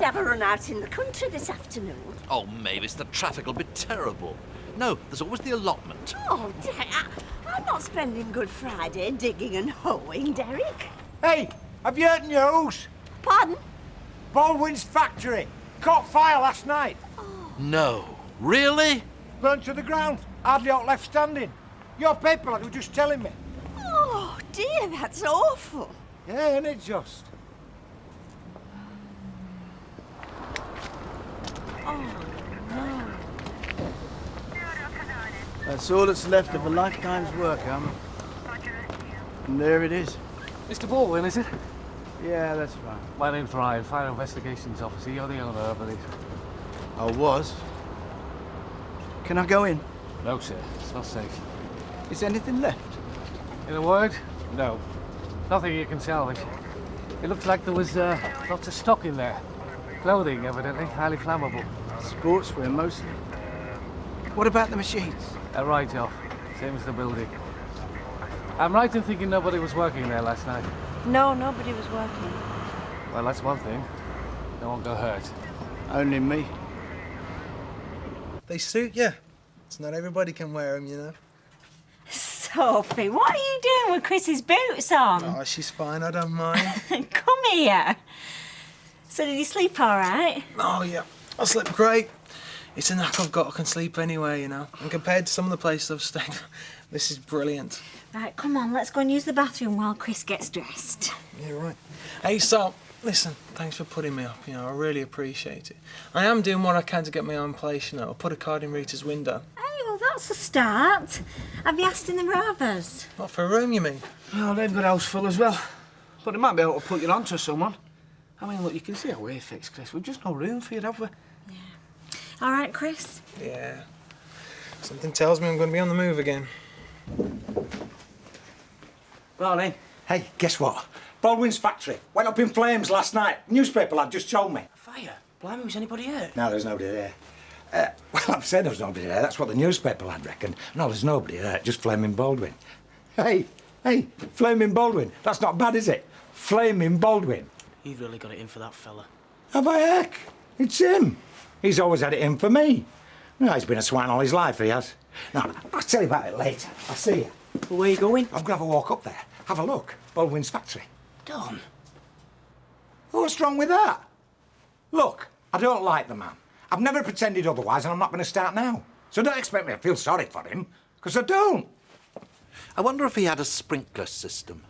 have a run out in the country this afternoon? Oh, Mavis, the traffic will be terrible. No, there's always the allotment. Oh, I'm not spending Good Friday digging and hoeing, Derek. Hey, have you heard news? Pardon? Baldwin's factory. Caught fire last night. No. Really? Burnt to the ground. Hardly aught left standing. Your paper lad was just telling me. Oh, dear, that's awful. Yeah, ain't it just? Oh, no. That's all that's left of a lifetime's work, and there it is. Mr. Baldwin, is it? Yeah, that's right. My name's Ryan, Fire Investigations Officer. You're the owner, I believe. I was. Can I go in? No, sir. It's not safe. Is anything left? In a word, no. Nothing you can salvage. It looks like there was lots of stock in there. Clothing, evidently, highly flammable. Sportswear, mostly. What about the machines? A write-off, same as the building. I'm right in thinking nobody was working there last night. No, nobody was working. Well, that's one thing. No one got hurt. Only me. They suit you. It's not everybody can wear them, you know. Sophie, what are you doing with Chris's boots on? Oh, she's fine, I don't mind. Come here. So did you sleep all right? Oh, yeah, I slept great. It's a knack I've got, I can sleep anywhere, you know. And compared to some of the places I've stayed, this is brilliant. Right, come on, let's go and use the bathroom while Chris gets dressed. You're right. Hey, so, listen, thanks for putting me up, you know, I really appreciate it. I am doing what I can to get my own place, you know. I'll put a card in Rita's window. Hey, well, that's a start. Have you asked in the Rovers? What, for a room, you mean? Oh, they've got a house full as well. But they might be able to put you on to someone. I mean, look, you can see how we're fixed, Chris. We've just no room for you, have we? Yeah. All right, Chris? Yeah. Something tells me I'm going to be on the move again. Barney. Hey, guess what? Baldwin's factory went up in flames last night. Newspaper lad just told me. Fire? Blimey, was anybody hurt? No, there's nobody there. Well, I've said there's nobody there. That's what the newspaper lad reckoned. No, there's nobody there. Just Flaming Baldwin. Hey, Flaming Baldwin. That's not bad, is it? Flaming Baldwin. You've really got it in for that fella. Have I heck? It's him. He's always had it in for me. No, he's been a swine all his life, he has. No, I'll tell you about it later. I'll see you. Well, where are you going? I'm going to have a walk up there. Have a look. Baldwin's factory. Don. Oh, what's wrong with that? Look, I don't like the man. I've never pretended otherwise, and I'm not going to start now. So don't expect me to feel sorry for him, because I don't. I wonder if he had a sprinkler system.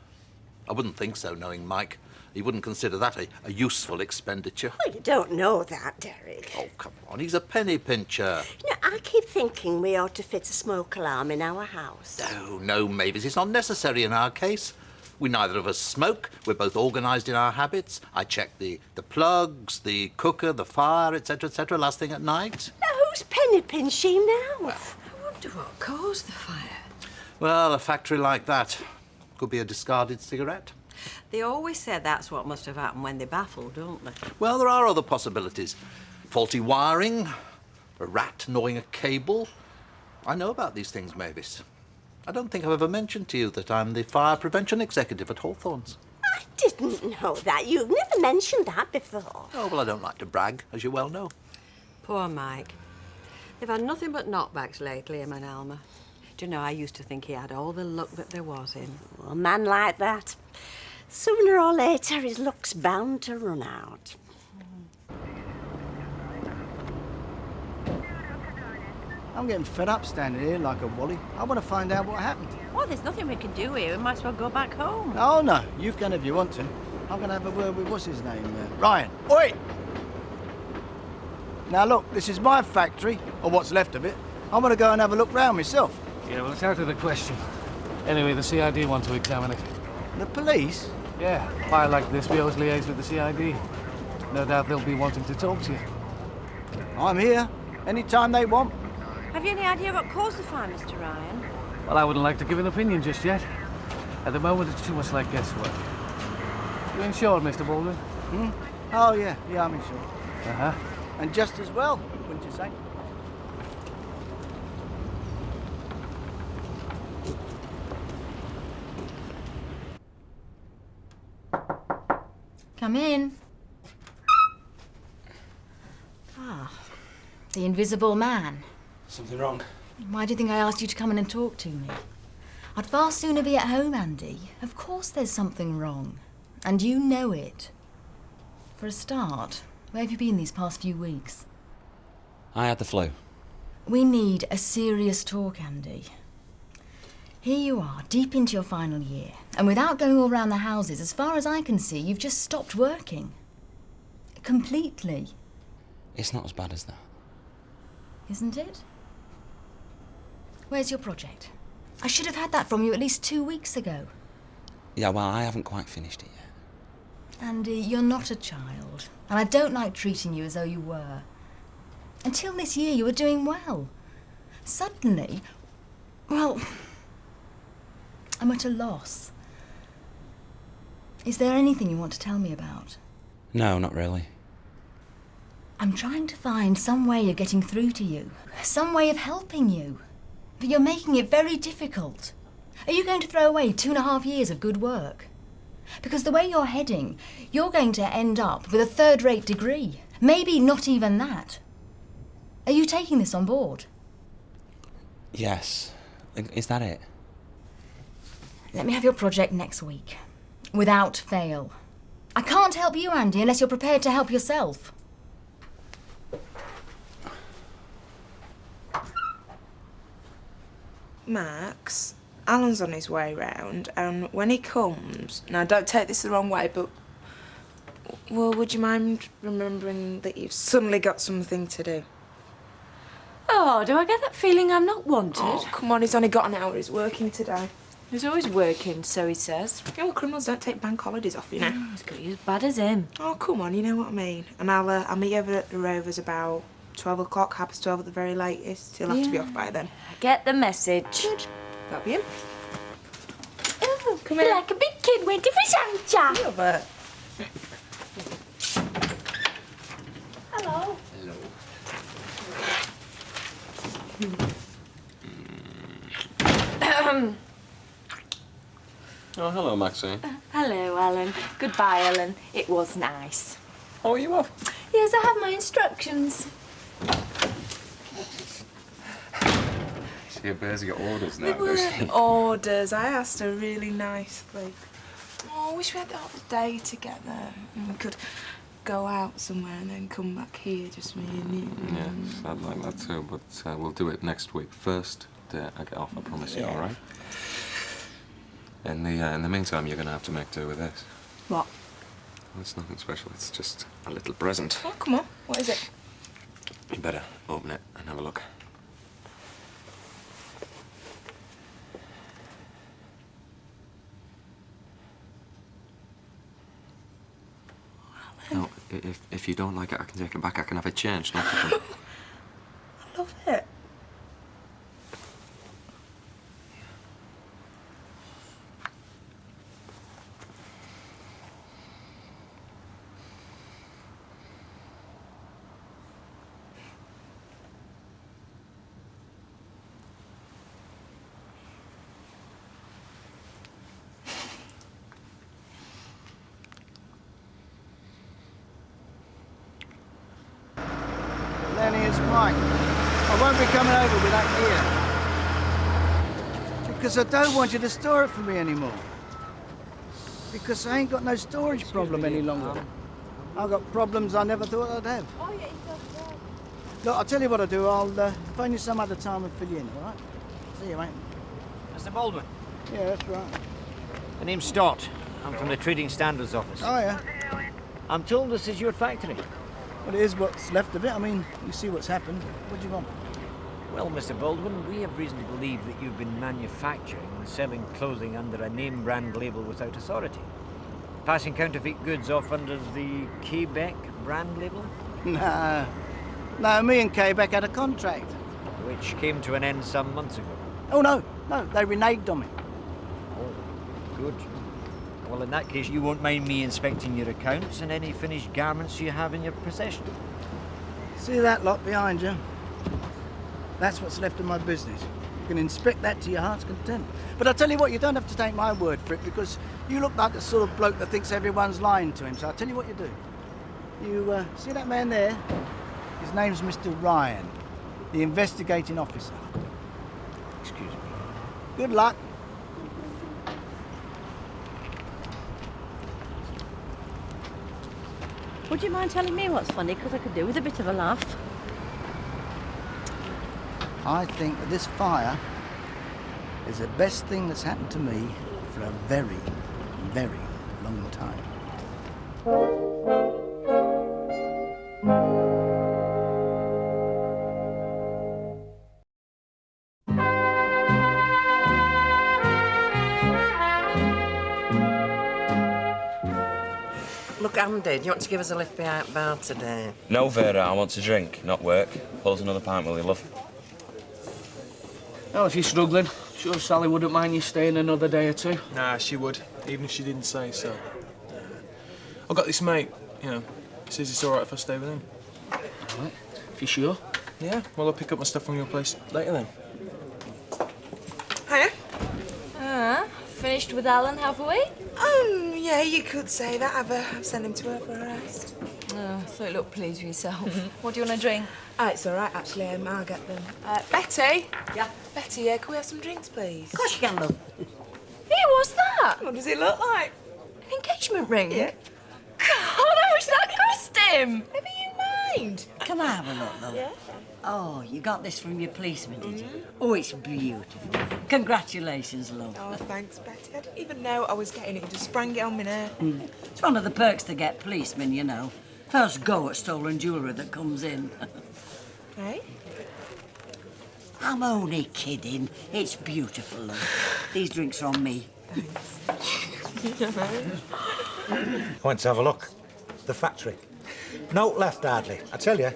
I wouldn't think so, knowing Mike. He wouldn't consider that a useful expenditure. Well, you don't know that, Derek. Oh, come on, he's a penny pincher. You know, I keep thinking we ought to fit a smoke alarm in our house. No, Mavis, it's not necessary in our case. We neither of us smoke. We're both organised in our habits. I check the plugs, the cooker, the fire, etc., last thing at night. Now, who's penny pinching now? Well, I wonder what caused the fire. Well, a factory like that could be a discarded cigarette. They always say that's what must have happened when they baffle, don't they? Well, there are other possibilities. Faulty wiring, a rat gnawing a cable. I know about these things, Mavis. I don't think I've ever mentioned to you that I'm the fire prevention executive at Hawthorne's. I didn't know that. You've never mentioned that before. Oh, well, I don't like to brag, as you well know. Poor Mike. They've had nothing but knockbacks lately, him and Alma. Do you know, I used to think he had all the luck that there was in. Well, a man like that, sooner or later his luck's bound to run out. I'm getting fed up standing here like a wally. I want to find out what happened. Well, there's nothing we can do here. We might as well go back home. Oh, no. You can if you want to. I'm going to have a word with, what's his name? Ryan. Oi! Now, look, this is my factory, or what's left of it. I'm going to go and have a look round myself. Yeah, well, it's out of the question. Anyway, the CID want to examine it. The police? Yeah, fire like this, we always liaise with the CID. No doubt they'll be wanting to talk to you. I'm here. Anytime they want. Have you any idea what caused the fire, Mr. Ryan? Well, I wouldn't like to give an opinion just yet. At the moment, it's too much like guesswork. You insured, Mr. Baldwin? Hmm? Oh, yeah. Yeah, I'm insured. Uh-huh. And just as well, wouldn't you say? Come in. The invisible man. Something wrong? Why do you think I asked you to come in and talk to me? I'd far sooner be at home, Andy. Of course there's something wrong. And you know it. For a start, where have you been these past few weeks? I had the flu. We need a serious talk, Andy. Here you are, deep into your final year, and without going all round the houses, as far as I can see, you've just stopped working. Completely. It's not as bad as that. Isn't it? Where's your project? I should have had that from you at least 2 weeks ago. Yeah, well, I haven't quite finished it yet. Andy, you're not a child, and I don't like treating you as though you were. Until this year, you were doing well. Suddenly, well, I'm at a loss. Is there anything you want to tell me about? No, not really. I'm trying to find some way of getting through to you, some way of helping you. But you're making it very difficult. Are you going to throw away 2.5 years of good work? Because the way you're heading, you're going to end up with a third-rate degree. Maybe not even that. Are you taking this on board? Yes. Is that it? Let me have your project next week. Without fail. I can't help you, Andy, unless you're prepared to help yourself. Max, Alan's on his way round, and when he comes... Now, don't take this the wrong way, but... Well, would you mind remembering that you've suddenly got something to do? Oh, do I get that feeling I'm not wanted? Oh, come on, he's only got an hour. He's working today. He's always working, so he says. Oh, criminals don't take bank holidays off, you know. He's got you as bad as him. Oh, come on, you know what I mean. And I'll meet you over at the Rovers about 12 o'clock, 12:30 at the very latest. He'll have to be off by then. I get the message. Good. That'll be him. Oh, come here. Like a big kid waiting for Santa. Love it. Hello. Oh, hello, Maxine. Hello, Alan. Goodbye, Ellen. It was nice. Oh, are you off? Yes, I have my instructions. She obeys your orders now, They weren't orders. I asked her really nicely. Oh, I wish we had the whole day together. And we could go out somewhere and then come back here, just me and you. Yes, I'd like that too, but we'll do it next week. First day I get off, I promise you, all right? In the meantime, you're going to have to make do with this. What? Well, it's nothing special. It's just a little present. Oh, come on. What is it? You better open it and have a look. No, if you don't like it, I can take it back. I can have it changed. No problem. I love it. Lenny, it's Mike. I won't be coming over with that gear. Because I don't want you to store it for me anymore. Because I ain't got no storage problem any longer. I've got problems I never thought I'd have. Look, I'll tell you what I'll do. I'll phone you some other time and fill you in, all right? See you, mate. Mr. Baldwin. Yeah, that's right. The name's Stott. I'm from the Trading Standards Office. Oh, yeah? I'm told this is your factory. Well, it is what's left of it. I mean, you see what's happened. What do you want? Well, Mr. Baldwin, we have reason to believe that you've been manufacturing and selling clothing under a name brand label without authority. Passing counterfeit goods off under the Quebec brand label? Nah. No, me and Quebec had a contract. Which came to an end some months ago. Oh, no. No, they reneged on me. Oh, good. Well, in that case, you won't mind me inspecting your accounts and any finished garments you have in your possession. See that lot behind you? That's what's left of my business. You can inspect that to your heart's content. But I'll tell you what, you don't have to take my word for it, because you look like the sort of bloke that thinks everyone's lying to him. So I'll tell you what you do. You see that man there? His name's Mr. Ryan, the investigating officer. Excuse me. Good luck. Would you mind telling me what's funny? Because I could do with a bit of a laugh. I think that this fire is the best thing that's happened to me for a very, very long time. Look, Andy, do you want to give us a lift behind the bar today? No, Vera, I want to drink, not work. Hold another pint, will you, love? Well, if you're struggling, sure Sally wouldn't mind you staying another day or two. Nah, she would, even if she didn't say so. I've got this mate, you know, says it's all right if I stay with him. All right. If you're sure. Yeah, well, I'll pick up my stuff from your place later then. Hiya. Finished with Alan, have we? Yeah, you could say that. I've sent him to her for a rest. Oh, so you look pleased with yourself. What do you want to drink? It's all right, actually. I'll get them. Betty? Yeah? Betty, can we have some drinks, please? Of course you can, love. Hey, what's that? What does it look like? An engagement ring? Yeah. God, how much that cost him? Never you mind. Can I have a look, love? Yeah. Oh, you got this from your policeman, did you? Oh, it's beautiful. Congratulations, love. Oh, thanks, Betty. I didn't even know I was getting it. You just sprang it on me now. It's one of the perks to get policemen, you know. First go at stolen jewellery that comes in. Hey? I'm only kidding. It's beautiful, love. These drinks are on me. I went to have a look. The factory. Note left, hardly. I tell you,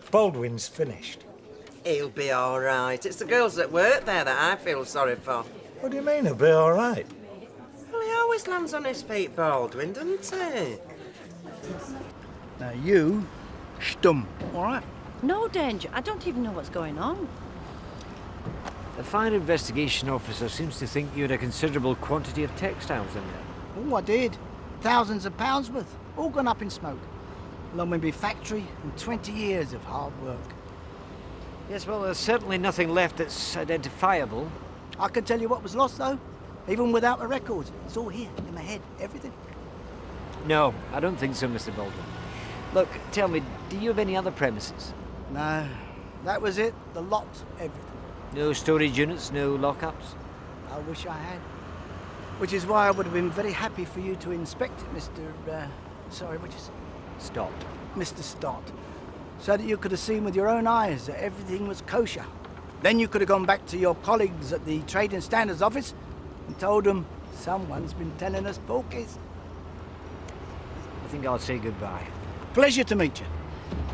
Baldwin's finished. He'll be all right. It's the girls that work there that I feel sorry for. What do you mean, he'll be all right? Well, he always lands on his feet, Baldwin, doesn't he? Now, you, stum, all right? No danger. I don't even know what's going on. The fire investigation officer seems to think you had a considerable quantity of textiles in there. Oh, I did. Thousands of pounds worth. All gone up in smoke. Along with my factory and 20 years of hard work. Yes, well, there's certainly nothing left that's identifiable. I can tell you what was lost, though. Even without the records. It's all here, in my head, everything. No, I don't think so, Mr. Baldwin. Look, tell me, do you have any other premises? No, that was it. The lot, everything. No storage units, no lockups? I wish I had. Which is why I would have been very happy for you to inspect it, Mr. Sorry, what'd you say? Stott. Mr. Stott. So that you could have seen with your own eyes that everything was kosher. Then you could have gone back to your colleagues at the Trade and Standards Office and told them someone's been telling us porkies. I think I'll say goodbye. Pleasure to meet you.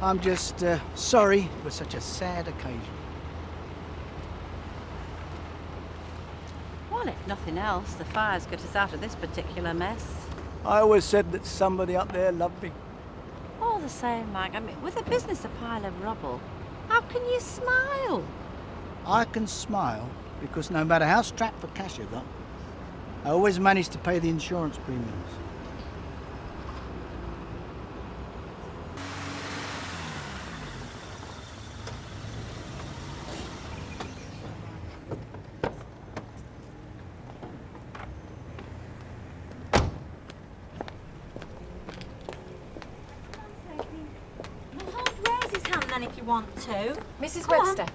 I'm just sorry it was such a sad occasion. Well, if nothing else, the fire's got us out of this particular mess. I always said that somebody up there loved me. All the same, Mike, I mean, with a business a pile of rubble, how can you smile? I can smile because no matter how strapped for cash I got, I always manage to pay the insurance premiums. If you want to. Mrs. Go Webster.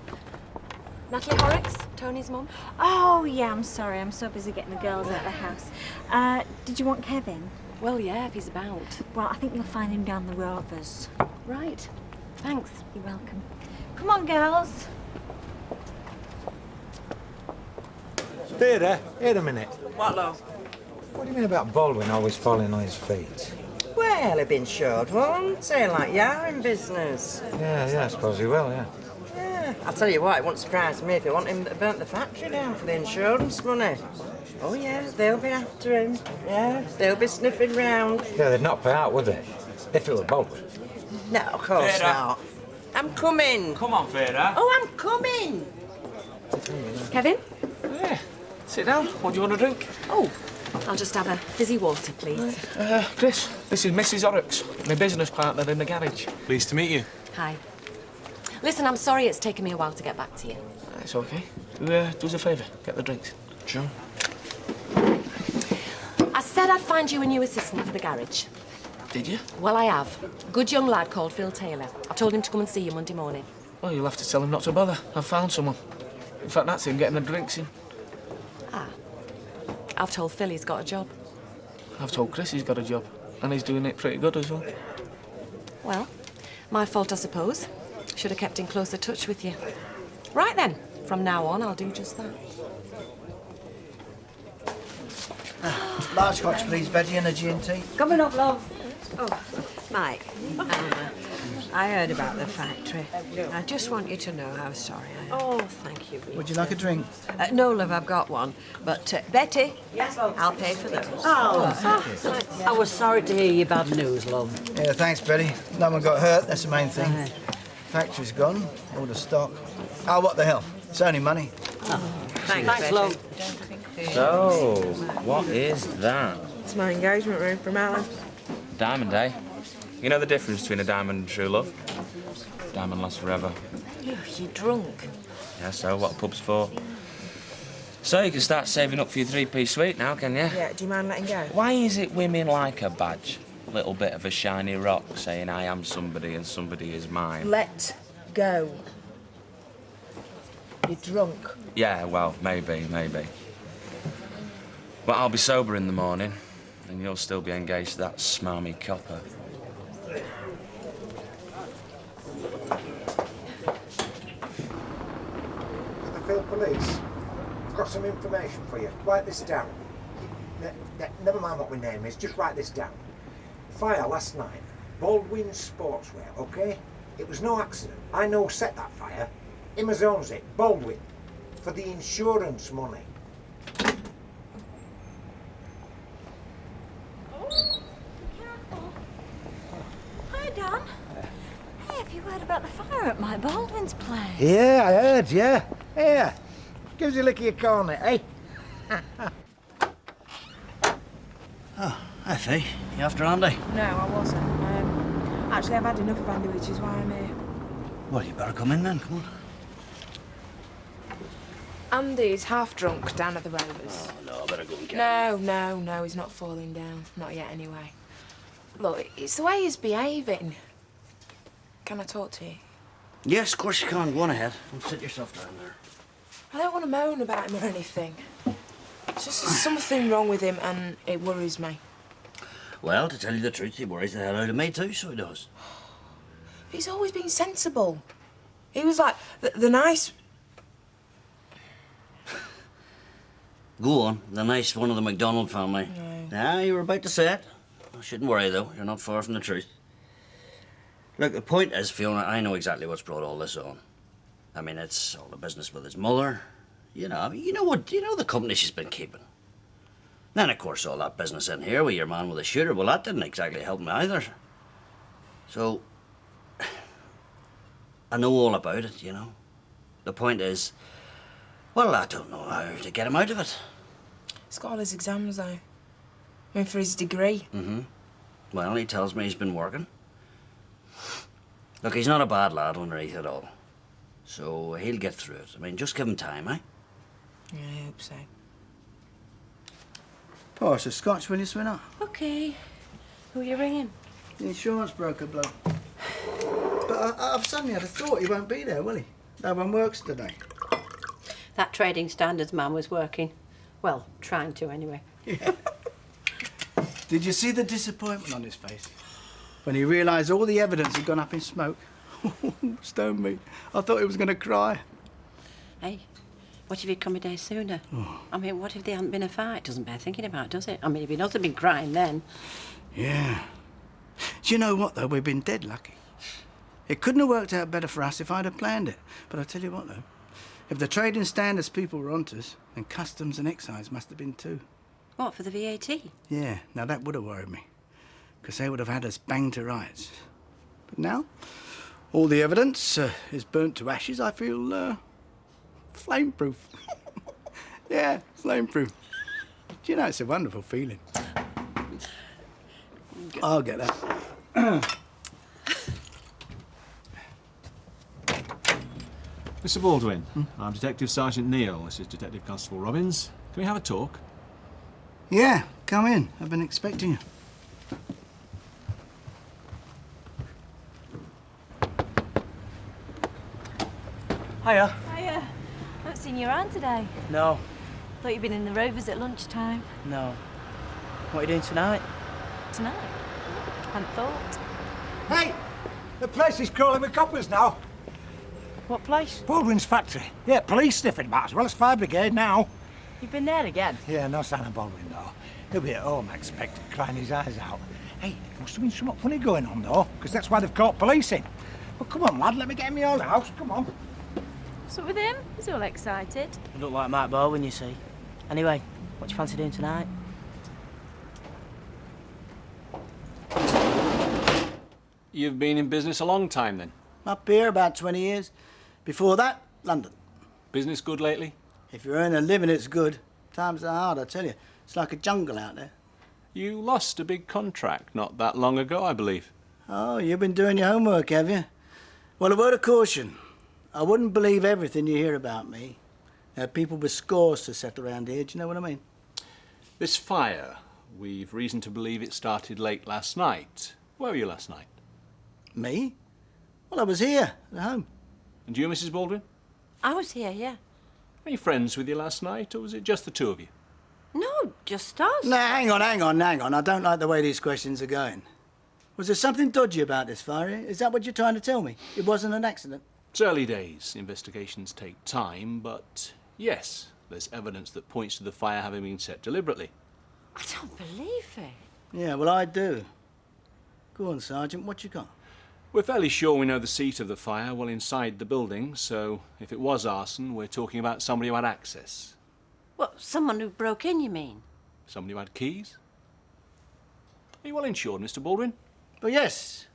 Natalie Horrocks, Tony's mum. Oh, yeah, I'm sorry. I'm so busy getting the girls out of the house. Did you want Kevin? Well, yeah, if he's about. Well, I think you'll find him down the Rovers. Right. Thanks. You're welcome. Come on, girls. Vera, here a minute. What, love? What do you mean about Baldwin always falling on his feet? Well, he'd been showed one, saying like you are in business. Yeah, I suppose he will, yeah. Yeah, I'll tell you what, it wouldn't surprise me if he wanted him to burnt the factory down for the insurance money. Oh, yeah, they'll be after him. Yeah, they'll be sniffing round. Yeah, they'd not pay out, would they? If it were Baldwin. No, of course Vera. not. I'm coming. Come on, Vera. Oh, I'm coming. Kevin? Yeah. Sit down. What do you want to drink? Oh, I'll just have a fizzy water, please. Chris, this is Mrs. Horrocks, my business partner in the garage. Pleased to meet you. Hi. Listen, I'm sorry it's taken me a while to get back to you. It's okay. Do us a favour. Get the drinks. Sure. I said I'd find you a new assistant for the garage. Did you? Well, I have. Good young lad called Phil Taylor. I've told him to come and see you Monday morning. Well, you'll have to tell him not to bother. I've found someone. In fact, that's him getting the drinks in. Ah. I've told Phil he's got a job. I've told Chris he's got a job. And he's doing it pretty good as well. Well, my fault, I suppose. Should have kept in closer touch with you. Right then. From now on, I'll do just that. Large scotch, please, Betty, and a G&T. Coming up, love. Oh, Mike, I heard about the factory. I just want you to know how sorry I am. Oh, thank you, Rita. Would you like a drink? No, love, I've got one. But, Betty, yes, love. I'll pay for those. I was sorry to hear your bad news, love. Yeah, thanks, Betty. No one got hurt, that's the main thing. Factory's gone, all the stock. Oh, what the hell? It's only money. Thanks, love. So, what is that? It's my engagement ring from Alan. Diamond, eh? You know the difference between a diamond and true love? Diamond lasts forever. You're drunk. Yeah, so what a pub's for. So you can start saving up for your three-piece suite now, can you? Yeah, do you mind letting go? Why is it women like a badge? A little bit of a shiny rock saying I am somebody and somebody is mine. Let go. You're drunk. Yeah, well, maybe. But I'll be sober in the morning, and you'll still be engaged to that smarmy copper. The Field Police. I've got some information for you. Write this down. Never mind what my name is, just write this down. Fire last night. Baldwin Sportswear, OK? It was no accident. I know who set that fire. Him as owns it, Baldwin. For the insurance money. Hi, Don. Hey, have you heard about the fire at my Baldwin's place? Yeah, I heard, yeah. Yeah. Gives you a lick of your cornet, eh? Oh, hi, Fee. You after Andy? No, I wasn't. Actually, I've had enough of Andy, which is why I'm here. Well, you better come in then, come on. Andy's half drunk down at the Rovers. Oh, no, I better go and get him. No, he's not falling down. Not yet, anyway. Look, it's the way he's behaving. Can I talk to you? Yes, of course you can. Go on ahead. Sit yourself down there. I don't want to moan about him or anything. It's just there's something wrong with him and it worries me. Well, to tell you the truth, he worries the hell out of me too, so he does. He's always been sensible. He was like the nice... Go on, the nice one of the MacDonald family. No. Now, you were about to say it. I shouldn't worry, though. You're not far from the truth. Look, the point is, Fiona, I know exactly what's brought all this on. I mean, it's all the business with his mother. You know, I mean, you know the company she's been keeping. Then, of course, all that business in here with your man with the shooter, well, that didn't exactly help me either. So, I know all about it, you know. The point is, well, I don't know how to get him out of it. He's got all his exams, though. I mean, for his degree. Mm-hmm. Well, he tells me he's been working. Look, he's not a bad lad underneath it all. So he'll get through it. I mean, just give him time, eh? Yeah, I hope so. Pour us a scotch, will you, sweetheart? OK. Who are you ringing? The insurance broker bloke. But I've suddenly had a thought he won't be there, will he? No one works today. That trading standards man was working. Well, trying to anyway. Yeah. Did you see the disappointment on his face? When he realised all the evidence had gone up in smoke? Stone me. I thought he was going to cry. Hey, what if he'd come a day sooner? Oh. I mean, what if there hadn't been a fight? Doesn't bear thinking about, does it? I mean, if he doesn't been crying then. Yeah. Do you know what, though? We've been dead lucky. It couldn't have worked out better for us if I'd have planned it. But I tell you what, though. If the trading standards people were onto us, then customs and excise must have been too. What, for the VAT? Yeah, now that would have worried me. Because they would have had us banged to rights. But now, all the evidence is burnt to ashes. I feel, flame-proof. Yeah, flame-proof. Do you know, it's a wonderful feeling. I'll get that. Mr. Baldwin, I'm Detective Sergeant Neil. This is Detective Constable Robbins. Can we have a talk? Yeah, come in. I've been expecting you. Hiya. Hiya. Not seen you around today. No, Thought you'd been in the Rovers at lunchtime. no. What are you doing tonight? Tonight? Hadn't thought. Hey! The place is crawling with coppers now. What place? Baldwin's factory. Yeah, police sniffing about as well as fire brigade now. You've been there again? Yeah, no sign of Baldwin, though. He'll be at home, I expect, crying his eyes out. Hey, must have been something funny going on, though, because that's why they've caught police in. But come on, lad, let me get in my old house. Come on. What's up with him? He's all excited. You look like Mike Baldwin, you see. Anyway, what do you fancy doing tonight? You've been in business a long time, then? Up here about 20 years. Before that, London. Business good lately? If you earn a living, it's good. Times are hard, I tell you. It's like a jungle out there. You lost a big contract not that long ago, I believe. Oh, you've been doing your homework, have you? Well, a word of caution. I wouldn't believe everything you hear about me. There are people with scores to settle around here, do you know what I mean? This fire, we've reason to believe it started late last night. Where were you last night? Me? Well, I was here, at home. And you, Mrs. Baldwin? I was here, yeah. Any friends with you last night, or was it just the two of you? No, just us. Now, hang on. I don't like the way these questions are going. Was there something dodgy about this fire? Is that what you're trying to tell me? It wasn't an accident? It's early days. Investigations take time, but yes, there's evidence that points to the fire having been set deliberately. I don't believe it. Yeah, well, I do. Go on, Sergeant, what you got? We're fairly sure we know the seat of the fire well inside the building, so if it was arson, we're talking about somebody who had access. What, someone who broke in, you mean? Somebody who had keys? Are you well insured, Mr. Baldwin? Well, yes.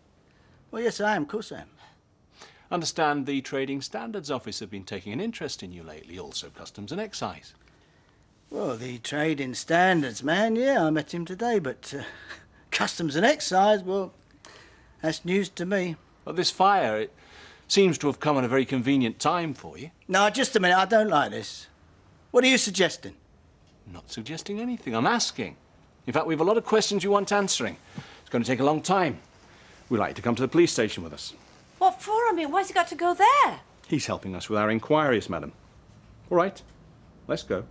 Well, yes, I am. Of course I am. Understand the Trading Standards Office have been taking an interest in you lately, also Customs and Excise. Well, the Trading Standards man, yeah, I met him today, but Customs and Excise, well, that's news to me. Well, this fire, it seems to have come at a very convenient time for you. No, just a minute, I don't like this. What are you suggesting? I'm not suggesting anything, I'm asking. In fact, we have a lot of questions you want answering. It's going to take a long time. We'd like you to come to the police station with us. What for? I mean, why's he got to go there? He's helping us with our inquiries, madam. All right, let's go.